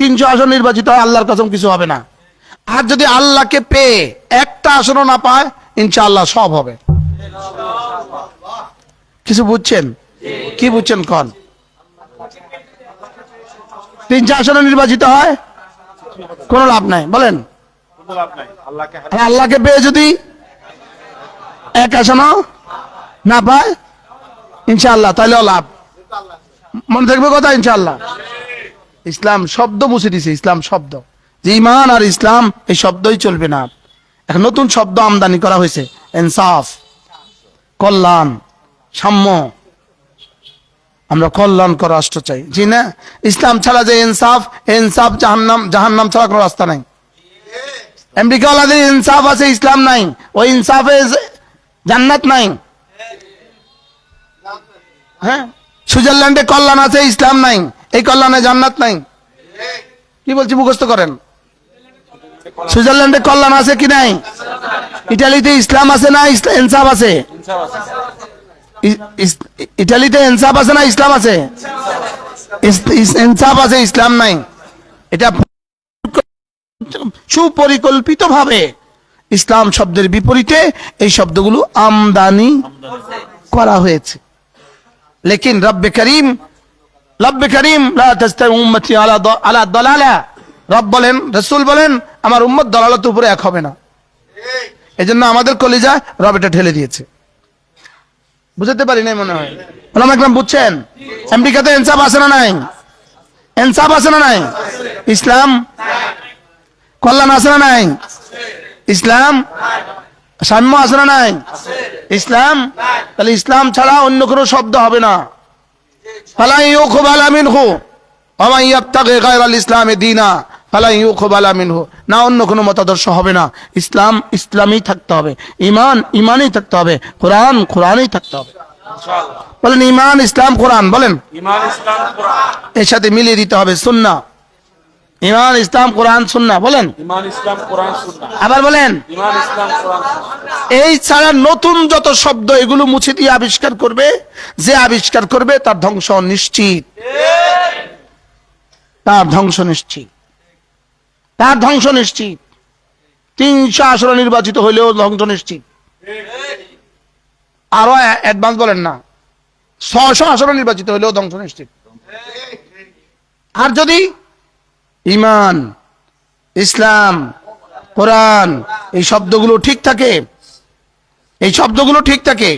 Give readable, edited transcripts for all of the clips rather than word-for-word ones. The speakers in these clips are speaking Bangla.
300 আসন নির্বাচিত হয়, আল্লাহর কসম কিছু হবে না। আর যদি আল্লাহকে পেয়ে একটা আসনও না পায়, ইনশাআল্লাহ সব হবে। কিছু বুঝছেন? কি বুঝছেন কোন? 300 আসনে নির্বাচিত হয়, কোনো লাভ নাই, বলেন। আল্লাহকে পেয়ে যদি এক আসনও না পায়, ইনশাআল্লাহ তাহলেও লাভ। মনে থাকবে কথা, ইনশাআল্লাহ। ইসলাম শব্দ মুছে দিছে, ইসলাম শব্দ, যে ঈমান আর ইসলাম এই শব্দই চলবে না। এখন নতুন শব্দ আমদানি করা হয়েছে, ইনসাফ, কল্যাণ, সাম্য। আমরা কল্যাণকর রাষ্ট্র চাই, জি না? ইসলাম ছাড়া যে ইনসাফ, ইনসাফ জাহান্নাম, জাহান্নাম ছাড়া কোনো রাস্তা নাই। আমেরিকাওয়ালাদের ইনসাফ আছে, ইসলাম নাই। ওই ইনসাফে জান্নাত নাই। হ্যাঁ, সুইজারল্যান্ডে কল্যাণ আছে, ইসলাম নাই। এই কল্যাণে জান্নাত নাই। কি বলছি মুখস্থ করেন। সুইজারল্যান্ডে কল্যাণ আছে কি নাই? ইটালিতে ইসলাম আছে না ইনসাফ আছে? ইটালিতে ইনসাফ আছে না ইসলাম আছে? ইনসাফ আছে, ইসলাম নাই। এটা সুপরিকল্পিত ভাবে ইসলাম শব্দের বিপরীতে এই শব্দগুলো আমদানি করা হয়েছে। লেকিন রব্বে করিম লা তাস্তাওই উম্মতি আলা দালালা, রব বলেন, রাসূল বলেন, আমার উম্মত দালালাতের উপরে এক হবে না। এজন্য আমাদের কলিজায় রব এটা ঠেলে দিয়েছে। বুঝতে পারি নাই মনে হয়। ওলামা একরাম বুঝছেন? আমেরিকাতে ইনসাফ আছে না নাই? ইনসাফ আছে না নাই? ইসলাম কল্যাণ আছে না নাই? ইসলাম সাম্য আছে না নাই? ইসলাম। তাহলে ইসলাম ছাড়া অন্য কোনো শব্দ হবে না। ফালা ইউকবালা মিনহু ওয়া মান ইয়াবতাগি গায়রাল ইসলামি দীনা ফালা ইউকবালা মিনহু। না অন্য কোনো মতাদর্শ হবে না। ইসলাম ইসলামই থাকতে হবে, ঈমান ঈমানই থাকতে হবে, কোরআন কোরআনই থাকতে হবে। ইনশাআল্লাহ বলেন ঈমান ইসলাম কোরআন, বলেন ঈমান ইসলাম কোরআন। এর সাথে মিলিয়ে দিতে হবে সুন্নাহ। ঈমান ইসলাম কোরআন সুন্নাহ, বলেন ঈমান ইসলাম কোরআন সুন্নাহ। আবার বলেন ঈমান ইসলাম কোরআন সুন্নাহ। এই ছাড়া নতুন যত শব্দ এগুলো মুছে দিয়ে আবিষ্কার করবে, যে আবিষ্কার করবে তার ধ্বংস নিশ্চিত। তার ধ্বংস নিশ্চিত, তার ধ্বংস নিশ্চিত। 300 আসনে নির্বাচিত হইলেও ধ্বংস নিশ্চিত। আরো অ্যাডভান্স বলেন না, 600 আসনে নির্বাচিত হইলেও ধ্বংস নিশ্চিত। আর যদি ঈমান ইসলাম কোরআন এই শব্দগুলো ঠিক থাকে, এই শব্দগুলো ঠিক থাকে,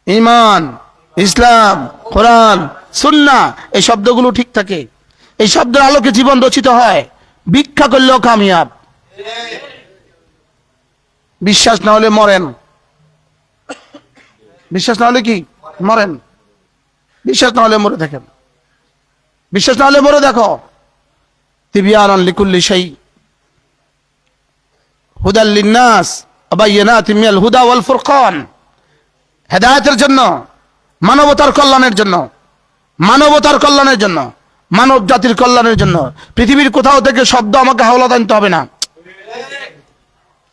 ঈমান ইসলাম কোরআন সুন্নাহ এই শব্দগুলো ঠিক থাকে, এই শব্দের আলোকে জীবন রচিত হয়, ভিক্ষা করলেও কামিয়াব। বিশ্বাস না হলে মরেন, বিশ্বাস না হলে কি মরেন, বিশ্বাস না হলে মরে দেখেন, বিশ্বাস না হলে মরে দেখো। তিবিয়ানান লিকুল্লি শাই হুদাল লিন্নাস ওয়া বায়িনাতিন মিনাল হুদা ওয়াল ফুরকান। হেদায়েতের জন্য, মানবতার কল্যাণের জন্য, মানবতার কল্যাণের জন্য, মানব জাতির কল্যাণের জন্য। পৃথিবীর কোথাও থেকে শব্দ আমাকে হাওলাত আনতে হবে না,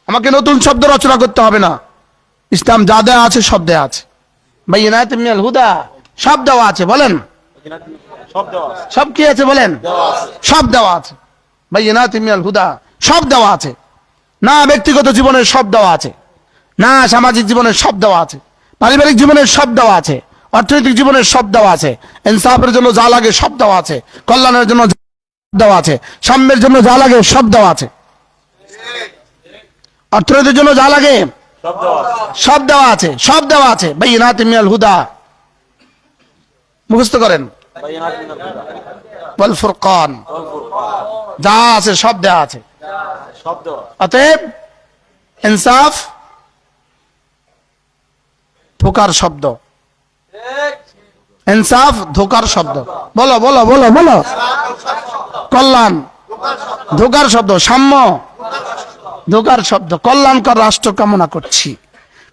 আমাকে নতুন শব্দ রচনা করতে হবে না। ইসলাম যা দেয়া আছে সব দেয়া আছে। বায়িনাতিন মিনাল হুদা সব দেওয়া আছে, বলেন সব কি আছে, বলেন সব দেওয়া আছে। বায়িনাতিন মিনাল হুদা সব দেওয়া আছে। না ব্যক্তিগত জীবনের সব দেওয়া আছে, না সামাজিক জীবনের সব দেওয়া আছে, পারিবারিক জীবনের সব দেওয়া আছে, অর্থনৈতিক জীবনের সব দেওয়া আছে, ইনসাফের জন্য যা লাগে সব দেওয়া আছে, কল্যাণের জন্য দেওয়া আছে, সাম্যের জন্য যা লাগে সব দেওয়া আছে, অর্থনৈতিক জন্য যা লাগে সব দেওয়া আছে, সব দেওয়া আছে। বায়িনাতিন মিনাল হুদা মুখস্থ করেন, ওয়াল ফুরকান যা আছে সব দেওয়া আছে। অতএব ইনসাফ ধোকার শব্দ, ইনসাফ ধোকার শব্দ। বলো বলো বলো বলো। কল্যাণ ধোকার শব্দ, সাম্য ধোকার শব্দ। কল্যাণকর রাষ্ট্র কামনা করছি,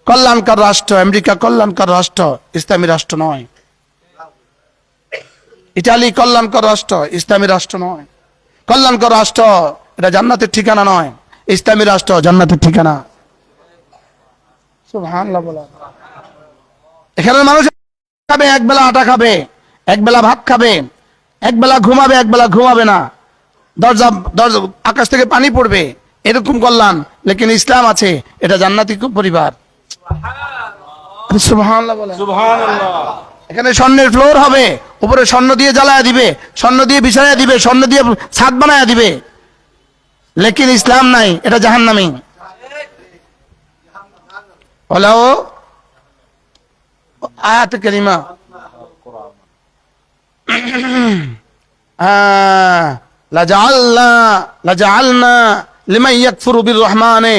কল্যাণকর রাষ্ট্র। আমেরিকা কল্যাণকর রাষ্ট্র, ইসলামী রাষ্ট্র নয়। ইটালি কল্যাণকর রাষ্ট্র, ইসলামী রাষ্ট্র নয়। কল্যাণকর রাষ্ট্র এটা জান্নাতের ঠিকানা নয়, ইসলামী রাষ্ট্র জান্নাতের ঠিকানা। সুবহানাল্লাহ বলা। এখানে মানুষ খাবে, এক বেলা আটা খাবে, এক বেলা ভাত খাবে, এক বেলা ঘুমাবে, এক বেলা ঘুমাবে না। দরজা দরজা আকাশ থেকে পানি পড়বে, এরকম কল্যাণ। লেকিন ইসলাম আছে, এটা জান্নাতি পরিবার। সুবহানাল্লাহ বলেন। এখানে স্বর্ণের ফ্লোর হবে, উপরে স্বর্ণ দিয়ে জ্বালায়া দিবে, স্বর্ণ দিয়ে বিছায়া দিবে, স্বর্ণ দিয়ে ছাদ বানায়া দিবে। লেকিন ইসলাম নাই, এটা জাহান্নামী। ওলাও আয়াত কারিমা লাজআলনা লিমান ইয়াকফুরু বিররহমানি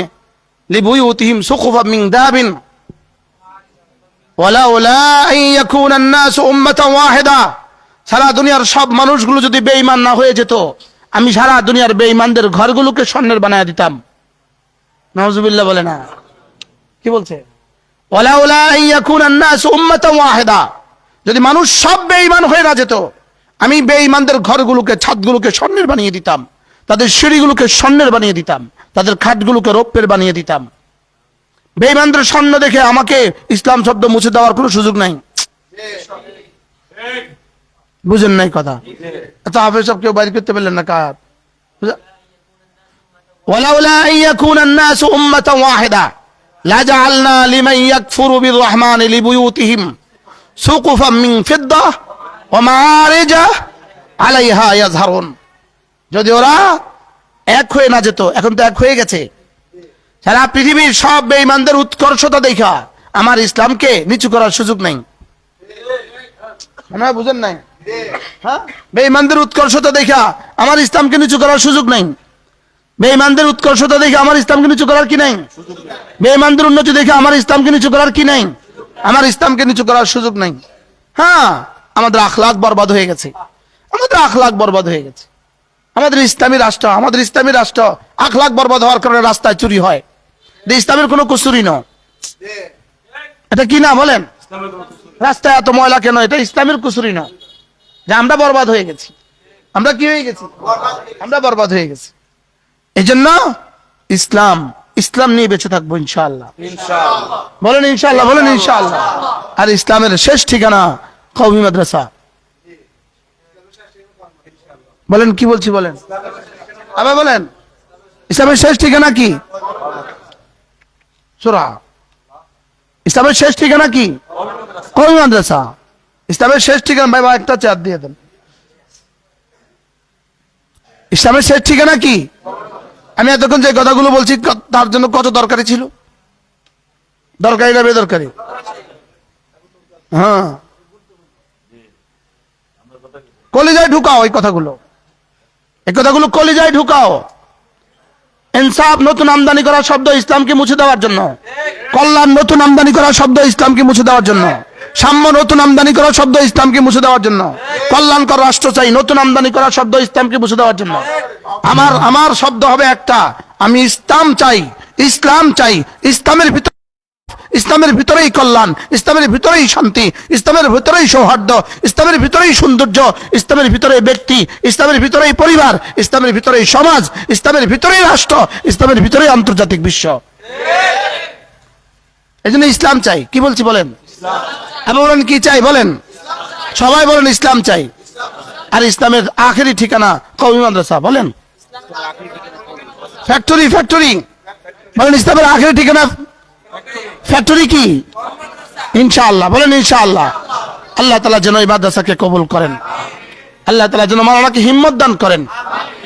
লিবুয়ুতিহিম সুকুফাম মিন দাবিন ওয়ালাউলা আন ইয়াকুনা আন-নাস উম্মাতান ওয়াহিদা। সারা দুনিয়ার সব মানুষগুলো যদি বেঈমান না হয়ে যেত, আমি সারা দুনিয়ার বেঈমানদের ঘরগুলোকে স্বর্ণের বানায়া দিতাম। নাউজুবিল্লাহ বলে না, কি বলছে? ওয়ালাউলা আন ইয়াকুনা আন-নাস উম্মাতান ওয়াহিদা, যদি মানুষ সব বেঈমান হয়ে না যেত, আমি বেঈমানদের ঘরগুলোকে, ছাদগুলোকে স্বর্ণের বানিয়ে দিতাম, তাদের সিঁড়িগুলোকে স্বর্ণের বানিয়ে দিতাম, তাদের খাটগুলোকে রৌপ্যের বানিয়ে দিতাম। বেঈমানদের স্বর্ণ দেখে আমাকে ইসলাম শব্দ মুছে দেওয়ার কোনো সুযোগ নাই। বুঝেন নাই কথা? আচ্ছা, হাফেজ সব কেউ বাইর করতে পারলেন না কার? ওয়ালাউলা আন ইয়াকুনা আন-নাসু উম্মাতান ওয়াহিদা লাজআলনা লিমান ইয়াকফুরু বিররহমানি লিবুয়ুতিহিম সুকুফাম মিন ফিদ্দা ওয়া মাআরিজা আলাইহা ইয়াজহারুন। যদি ওরা এক হয়ে না যেত, এখন তো এক হয়ে গেছে। সারা পৃথিবীর সব বেঈমানদের উৎকর্ষতা দেখা আমার ইসলামকে নিচু করার সুযোগ নাই। আপনারা বুঝেন নাই? হ্যাঁ, বেঈমানদের উৎকর্ষতা দেখা আমার ইসলামকে নিচু করার সুযোগ নাই। বেঈমানদের উৎকর্ষতা দেখে আমার ইসলামকে নিচু করার কি নাই? বেঈমানদের উন্নতি দেখে আমার ইসলামকে নিচু করার কি নাই? আমার ইসলামকে নিচু করার সুযোগ নাই। হ্যাঁ, আমাদের আখলাক বরবাদ হয়ে গেছে, আমাদের আখলাক বরবাদ হয়ে গেছে। আমাদের ইসলামী রাষ্ট্র আখলাক বরবাদ হওয়ার কারণে রাস্তায় চুরি হয়। ইসলামের কোনো কুসুরি নয়, এটা কি না বলেন? রাস্তায় এত ময়লা কেন? এটা ইসলামের কুসুরি নয় যে আমরা বরবাদ হয়ে গেছি। আমরা কি হয়ে গেছি? আমরা বরবাদ হয়ে গেছি। এই জন্য ইসলাম নিয়ে বেঁচে থাকবো ইনশাআল্লাহ। বলেন ইনশাআল্লাহ, বলেন ইনশাআল্লাহ। আর ইসলামের শেষ ঠিকানা কওমি মাদ্রাসা। বলেন, কি বলছি বলেন, আবার বলেন। ইসলামের শেষ ঠিকানা কি? সূরা। ইসলামের শেষ ঠিকানা কি? কওমি মাদ্রাসা। ইসলামের শেষ ঠিকানা, ভাই একটা চার দিয়ে দেন। ইসলামের শেষ ঠিকানা কি? আমি এতক্ষণ যে কথাগুলো বলছি তার জন্য কত দরকারি ছিল? দরকারি না বেদরকারি? হ্যাঁ, কলিজায় ঢুকাও এই কথাগুলো, এই কথাগুলো কলিজায় ঢুকাও। ইনসাফ নতুন আমদানি করা শব্দ ইসলামকে মুছে দেওয়ার জন্য, কল্যাণ নতুন আমদানি করা শব্দ ইসলামকে মুছে দেওয়ার জন্য, সাম্য নতুন আমদানি করা শব্দ ইসলামকে মুছে দেওয়ার জন্য, কল্যাণকর রাষ্ট্র চাই নতুন আমদানি করা শব্দ ইসলামকে মুছে দেওয়ার জন্য। আমার শব্দ হবে একটা, আমি ইসলাম চাই, ইসলাম চাই। ইসলামের ভিতরেই কল্যাণ, ইসলামের ভিতরেই শান্তি, ইসলামের ভিতরেই সৌহার্দ্য, ইসলামের ভিতরেই সৌন্দর্য, ইসলামের ভিতরেই ব্যক্তি, ইসলামের ভিতরেই পরিবার, ইসলামের ভিতরেই সমাজ, ইসলামের ভিতরেই রাষ্ট্র, ইসলামের ভিতরেই আন্তর্জাতিক বিশ্ব। এই জন্য ইসলাম চাই। কি বলছি বলেন? আবার বলেন, কি চাই বলেন? সবাই বলেন ইসলাম চাই। আর ইসলামের আখেরি ঠিকানা কওমি মাদ্রাসা। বলেন ফ্যাক্টরি বলেন ইসলামের আখেরি ঠিকানা ফ্যাক্টরি কি? ইনশাআল্লাহ। বলেন ইনশাআল্লাহ। আল্লাহ তাআলা যেন এই মাদ্রাসাকে কবুল করেন, আল্লাহ তাআলা যেন মাওলানাকে হিম্মত দান করেন।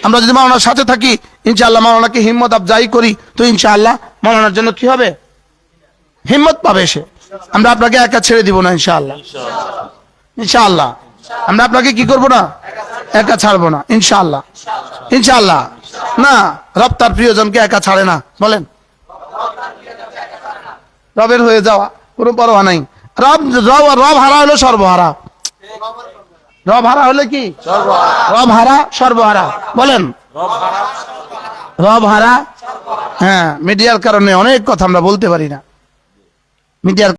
আমরা যদি মাওলানার সাথে থাকি ইনশাআল্লাহ, মাওলানাকে হিম্মত আফজাই করি, তো ইনশাআল্লাহ মাওলানার জন্য কি হবে? হিম্মত পাবে সে। আমরা আপনাকে একা ছেড়ে দিব না ইনশাআল্লাহ। ইনশাআল্লাহ আমরা আপনাকে কি করব না? একা ছাড়বো না ইনশাআল্লাহ। ইনশাআল্লাহ না, রব তার প্রিয়জনকে একা ছাড়ে না। বলেন, রবের হয়ে যাওয়া কোনো পরোয়া নাই। রব হারা হলো সর্বহারা। রব হারা হলে কি? রব হারা সর্বহারা। বলেন রব হারা। হ্যাঁ, মিডিয়ার কারণে অনেক কথা আমরা বলতে পারি না। মিডিয়ার